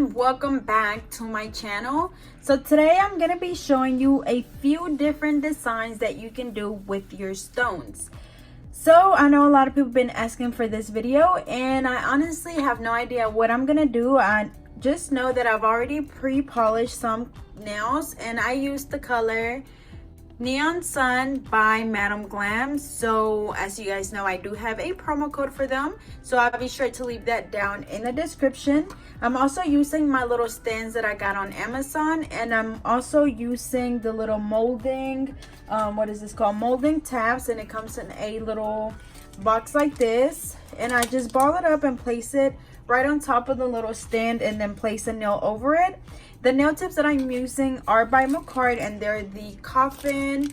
everyone, welcome back to my channel. So today I'm going to be showing you a few different designs that you can do with your stones. So I know a lot of people have been asking for this video, and I honestly have no idea what I'm going to do. I just know that I've already pre-polished some nails, and I used the color Neon Sun by Madam Glam. So as you guys know, I do have a promo code for them, so I'll be sure to leave that down in the description. I'm also using my little stands that I got on Amazon, and I'm also using the little molding what is this called, molding tabs, and it comes in a little box like this, and I just ball it up and place it right on top of the little stand and then place a nail over it. The nail tips that I'm using are by McCart, and they're the Coffin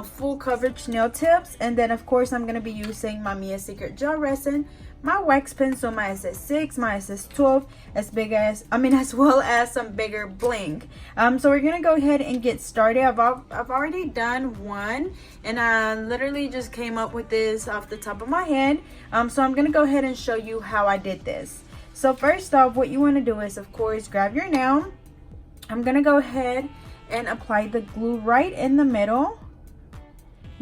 full coverage nail tips. And then of course I'm going to be using my Mia Secret gel resin, my wax pencil, my SS6, my SS12, as well as some bigger bling. So we're going to go ahead and get started. I've already done one, and I literally just came up with this off the top of my head. So I'm going to go ahead and show you how I did this. So first off, what you want to do is, of course, grab your nail. I'm going to go ahead and apply the glue right in the middle.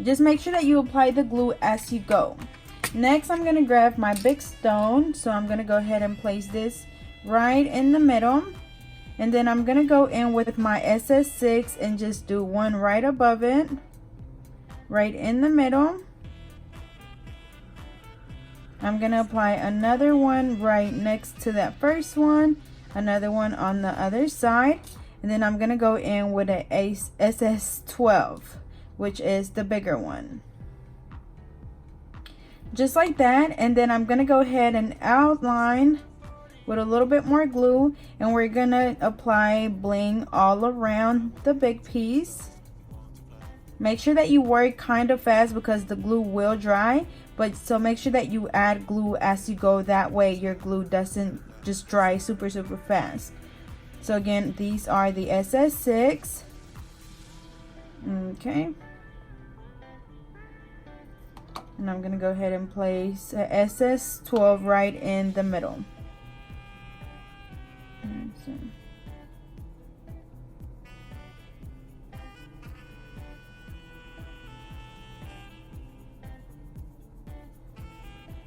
Just make sure that you apply the glue as you go. Next, I'm going to grab my big stone. So I'm going to go ahead and place this right in the middle. And then I'm going to go in with my SS6 and just do one right above it, right in the middle. I'm going to apply another one right next to that first one, another one on the other side, and then I'm going to go in with an SS12, which is the bigger one. Just like that. And then I'm going to go ahead and outline with a little bit more glue, and we're going to apply bling all around the big piece. Make sure that you work kind of fast because the glue will dry, but so make sure that you add glue as you go. That way your glue doesn't just dry super fast. So again, these are the SS6. Okay. And I'm going to go ahead and place a SS12 right in the middle.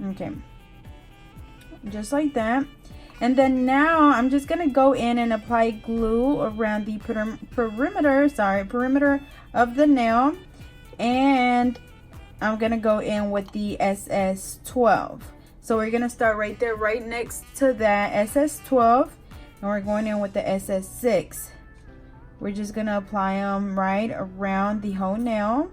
Okay, just like that. And then now I'm just gonna go in and apply glue around the perimeter of the nail, and I'm gonna go in with the SS12. So we're gonna start right there, right next to that SS12, and we're going in with the SS6. We're just gonna apply them right around the whole nail.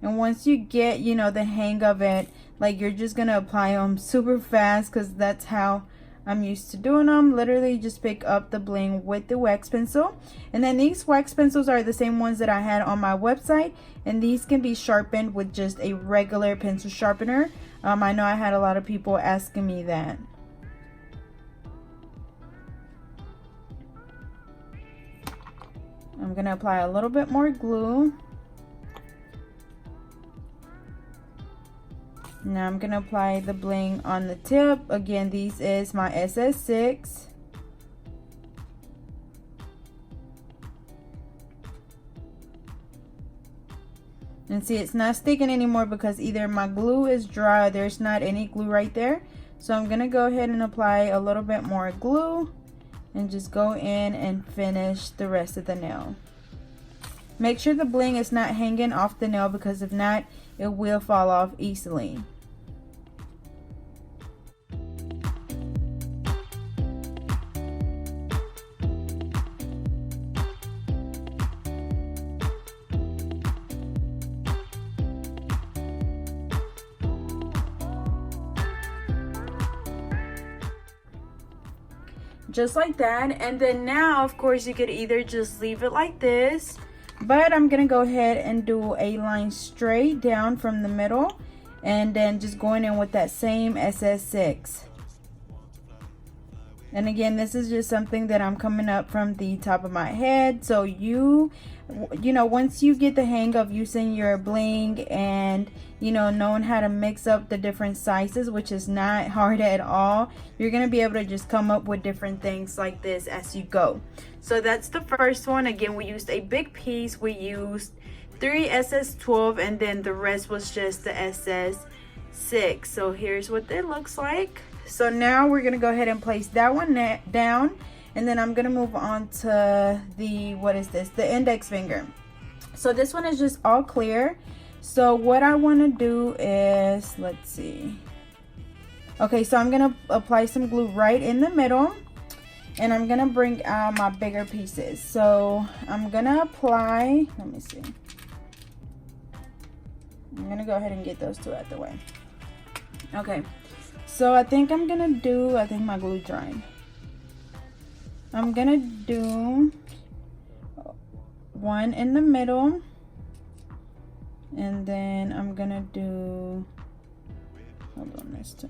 And once you get, the hang of it, like, you're just going to apply them super fast, because that's how I'm used to doing them. Literally just pick up the bling with the wax pencil. And then these wax pencils are the same ones that I had on my website. And these can be sharpened with just a regular pencil sharpener. I know I had a lot of people asking me that. I'm going to apply a little bit more glue. Now I'm going to apply the bling on the tip. Again, these is my SS6. And see, it's not sticking anymore because either my glue is dry or there's not any glue right there. So I'm going to go ahead and apply a little bit more glue and just go in and finish the rest of the nail. Make sure the bling is not hanging off the nail, because if not, it will fall off easily. Just like that. And then now, of course, you could either just leave it like this, but I'm gonna go ahead and do a line straight down from the middle, and then just going in with that same SS6. And again, this is just something that I'm coming up from the top of my head. So you know, once you get the hang of using your bling and, you know, knowing how to mix up the different sizes, which is not hard at all, you're going to be able to just come up with different things like this as you go. So that's the first one. Again, we used a big piece. We used 3 SS12 and then the rest was just the SS6. So here's what it looks like. So now we're gonna go ahead and place that one down, and then I'm gonna move on to the, what is this, the index finger. So this one is just all clear. So what I want to do is, let's see, okay, so I'm gonna apply some glue right in the middle, and I'm gonna bring out my bigger pieces. So I'm gonna apply, let me see, I'm gonna go ahead and get those two out the way. Okay, so I think I'm gonna do, I think my glue drying. I'm gonna do one in the middle, and then I'm gonna do, hold on, this two.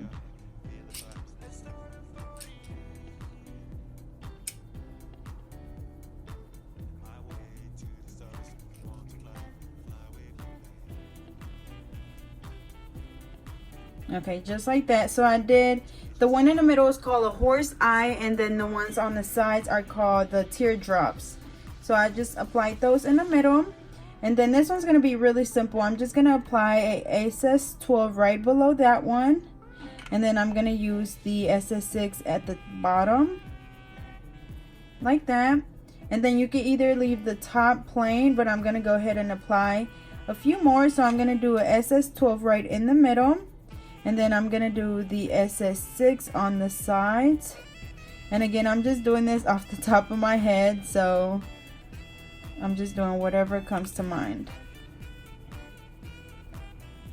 Okay, just like that. So I did, the one in the middle is called a horse eye, and then the ones on the sides are called the teardrops. So I just applied those in the middle, and then this one's going to be really simple. I'm just going to apply a SS12 right below that one, and then I'm going to use the SS6 at the bottom like that. And then you can either leave the top plain, but I'm going to go ahead and apply a few more. So I'm going to do a SS12 right in the middle, and then I'm gonna do the SS6 on the sides. And again, I'm just doing this off the top of my head, so I'm just doing whatever comes to mind.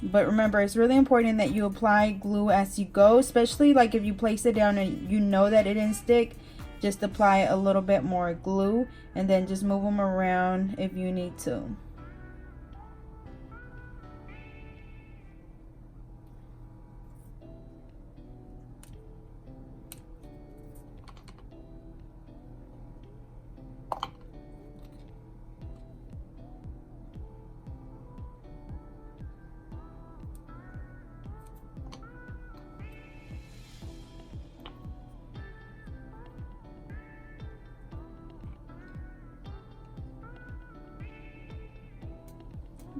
But remember, it's really important that you apply glue as you go, especially like if you place it down and you know that it didn't stick, just apply a little bit more glue and then just move them around if you need to.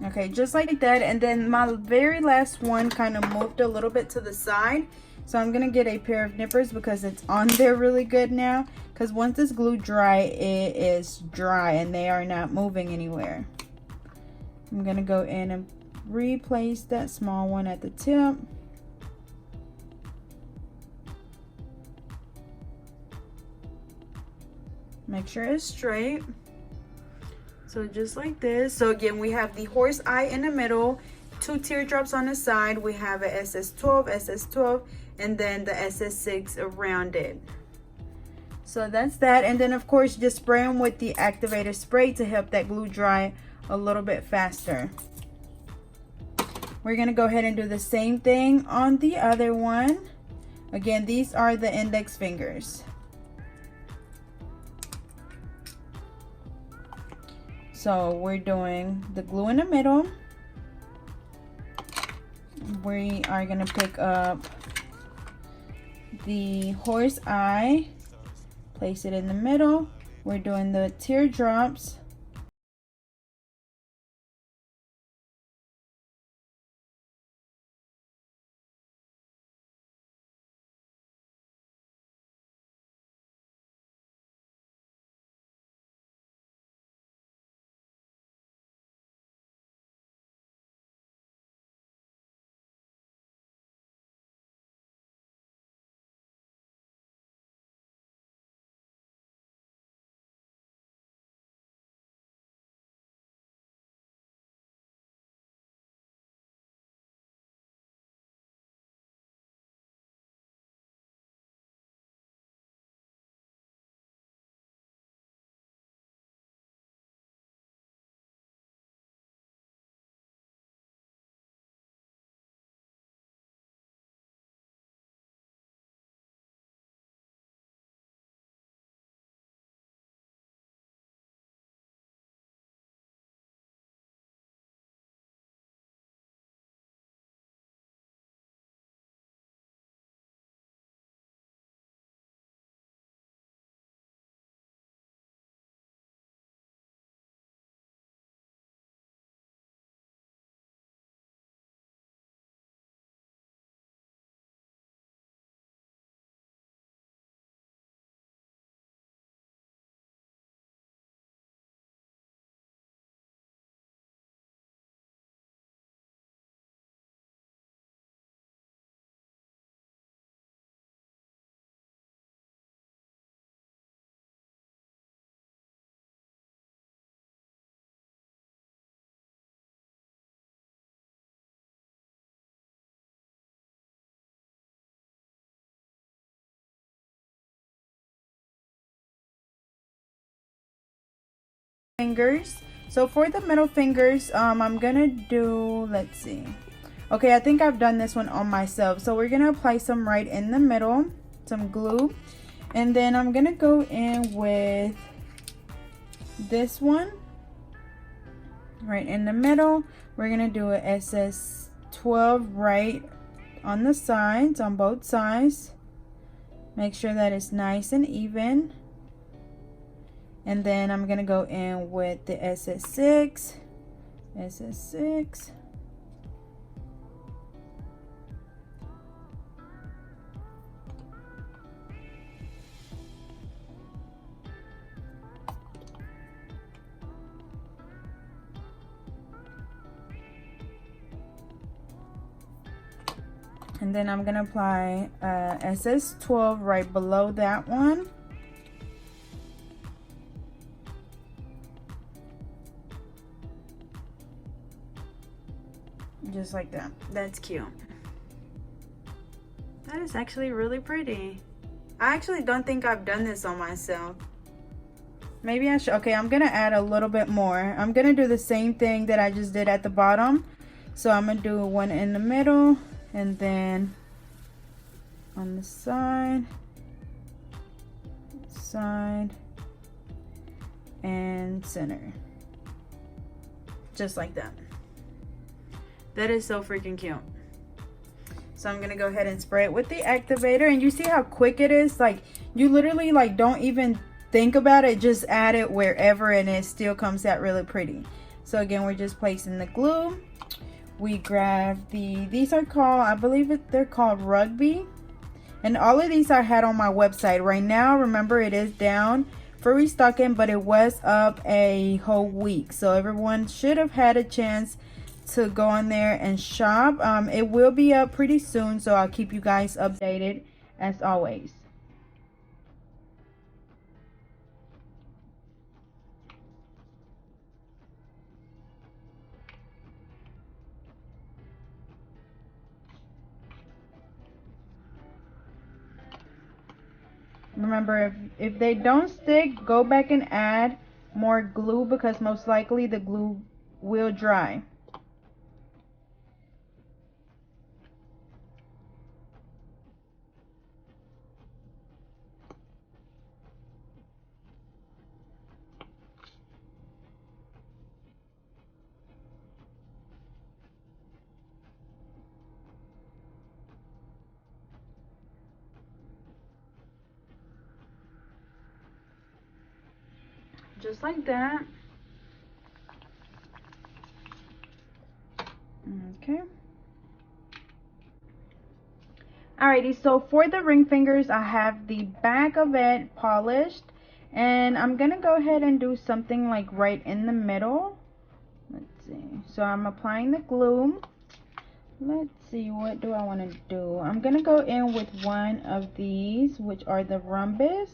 Okay, just like that. And then my very last one kind of moved a little bit to the side, so I'm gonna get a pair of nippers because it's on there really good now, because once this glue dry, it is dry and they are not moving anywhere. I'm gonna go in and replace that small one at the tip. Make sure it's straight. So just like this. So again, we have the horse eye in the middle, 2 teardrops on the side. We have a SS12, SS12, and then the SS6 around it. So that's that. And then of course, just spray them with the activator spray to help that glue dry a little bit faster. We're gonna go ahead and do the same thing on the other one. Again, these are the index fingers. So we're doing the glue in the middle. We are gonna pick up the horse eye, place it in the middle. We're doing the teardrops. fingers. So for the middle fingers, I'm gonna do, let's see. Okay, I think I've done this one on myself. So we're gonna apply some right in the middle, some glue. And then I'm gonna go in with this one right in the middle. We're gonna do a SS12 right on the sides, on both sides. Make sure that it's nice and even. And then I'm gonna go in with the SS6, SS6. And then I'm gonna apply SS12 right below that one. Just like that. That's cute. That is actually really pretty. I actually don't think I've done this on myself. Maybe I should. Okay, I'm gonna add a little bit more. I'm gonna do the same thing that I just did at the bottom. So I'm gonna do one in the middle, and then on the side, and center. Just like that. That is so freaking cute. So I'm gonna go ahead and spray it with the activator, and you see how quick it is? Like, you literally like don't even think about it, just add it wherever and it still comes out really pretty. So again, we're just placing the glue. We grab these are called, I believe they're called rugby, and all of these I had on my website. Right now, remember, it is down for restocking, but it was up a whole week, so everyone should have had a chance to go on there and shop. It will be up pretty soon, so I'll keep you guys updated as always. Remember, if they don't stick, go back and add more glue, because most likely the glue will dry. Just like that. Okay. Alrighty, so for the ring fingers, I have the back of it polished, and I'm gonna go ahead and do something like right in the middle. Let's see. So I'm applying the glue. Let's see, what do I want to do? I'm gonna go in with one of these, which are the rhombus.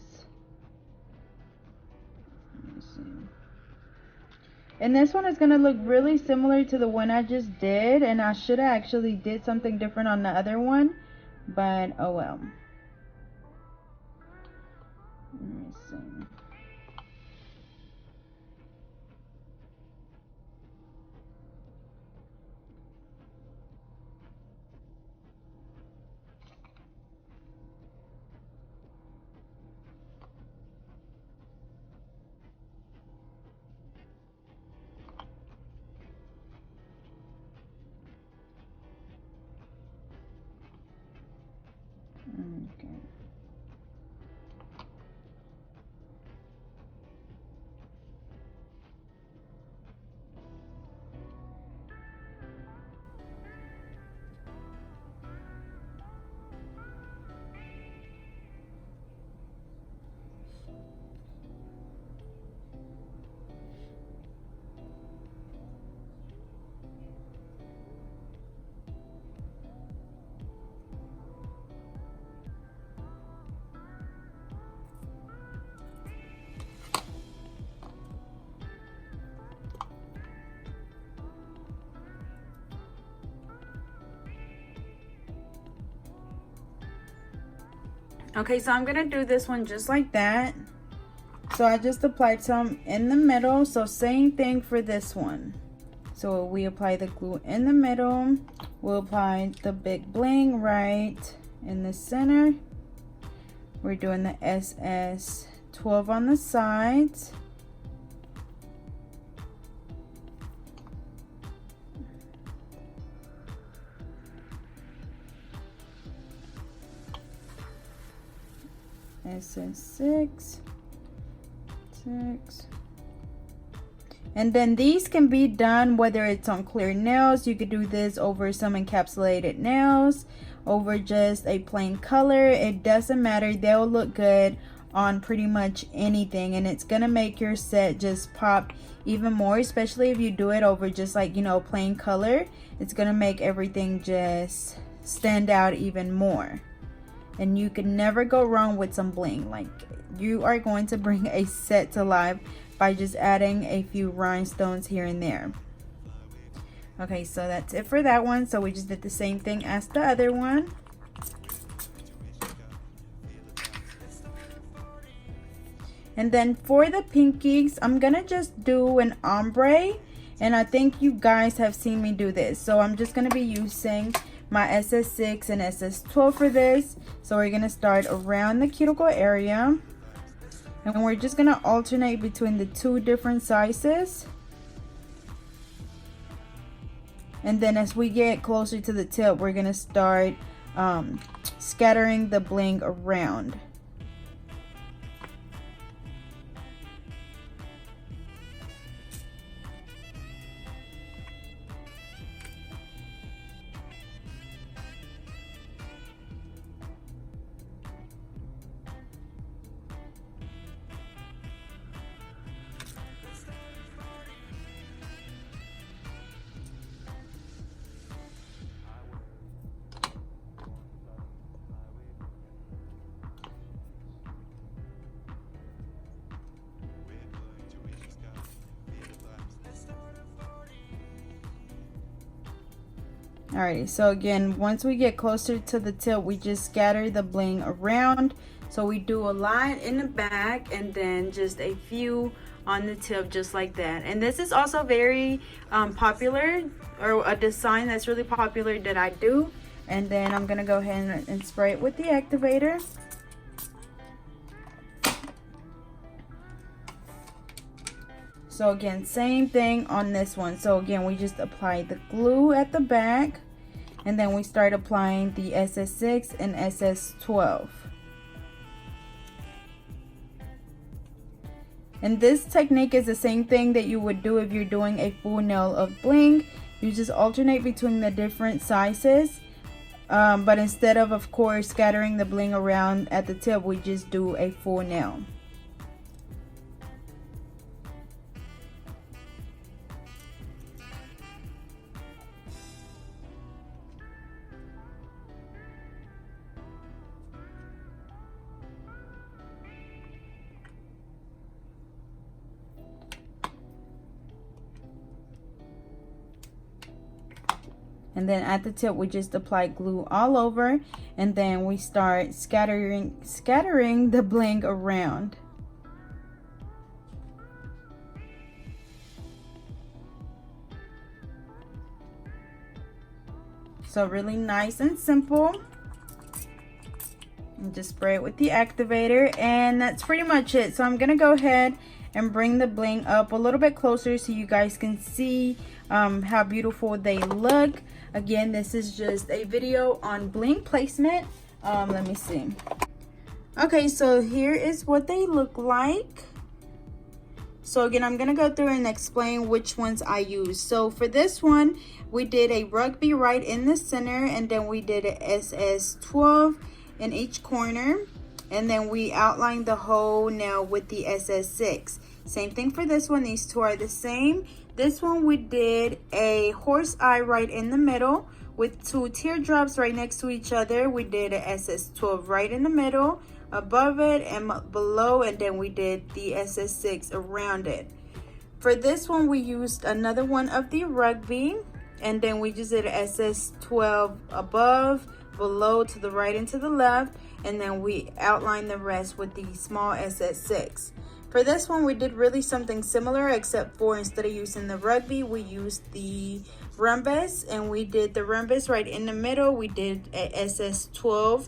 And this one is going to look really similar to the one I just did, and I should have actually did something different on the other one, but oh well. Let me see. Okay. Okay, so I'm gonna do this one just like that. So I just applied some in the middle. So same thing for this one. So we apply the glue in the middle. We'll apply the big bling right in the center. We're doing the SS12 on the sides. SS6. And then these can be done whether it's on clear nails. You could do this over some encapsulated nails, over just a plain color. It doesn't matter. They'll look good on pretty much anything, and it's gonna make your set just pop even more, especially if you do it over just like, you know, plain color. It's gonna make everything just stand out even more. And you can never go wrong with some bling. Like, you are going to bring a set to life by just adding a few rhinestones here and there. Okay, so that's it for that one. So we just did the same thing as the other one. And then for the pinkies, I'm gonna just do an ombre, and I think you guys have seen me do this. So I'm just gonna be using my SS6 and SS12 for this. So we're gonna start around the cuticle area, and we're just gonna alternate between the two different sizes. And then as we get closer to the tip, we're gonna start scattering the bling around. Alrighty, so again, once we get closer to the tip, we just scatter the bling around. So we do a line in the back and then just a few on the tip, just like that. And this is also very popular, or a design that's really popular that I do. And then I'm gonna go ahead and spray it with the activator. So again, same thing on this one. So again, we just apply the glue at the back, and then we start applying the SS6 and SS12. And this technique is the same thing that you would do if you're doing a full nail of bling. You just alternate between the different sizes. But instead of course, scattering the bling around at the tip, we just do a full nail. And then at the tip, we just apply glue all over, and then we start scattering the bling around. So really nice and simple. And just spray it with the activator, and that's pretty much it. So I'm gonna go ahead and bring the bling up a little bit closer so you guys can see how beautiful they look. Again, this is just a video on bling placement. Let me see. Okay, so here is what they look like. So again, I'm gonna go through and explain which ones I use. So for this one, we did a rugby right in the center, and then we did a SS12 in each corner, and then we outlined the whole nail with the SS6. Same thing for this one. These two are the same. This one we did a horse eye right in the middle with two teardrops right next to each other. We did a SS12 right in the middle, above it and below, and then we did the SS6 around it. For this one, we used another one of the rugby, and then we just did a SS12 above, below, to the right and to the left, and then we outlined the rest with the small SS6. For this one, we did really something similar, except for instead of using the rugby, we used the rhombus, and we did the rhombus right in the middle. We did a SS12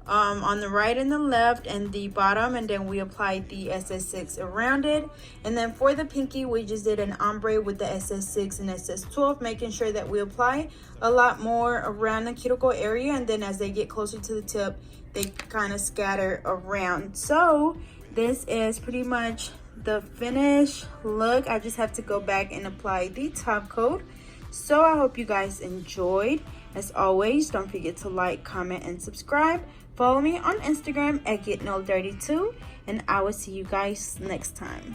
on the right and the left and the bottom, and then we applied the SS6 around it. And then for the pinky, we just did an ombre with the SS6 and SS12, making sure that we apply a lot more around the cuticle area, and then as they get closer to the tip, they kind of scatter around. So this is pretty much the finished look. I just have to go back and apply the top coat. So I hope you guys enjoyed. As always, don't forget to like, comment, and subscribe. Follow me on Instagram at GetNailDirty2, and I will see you guys next time.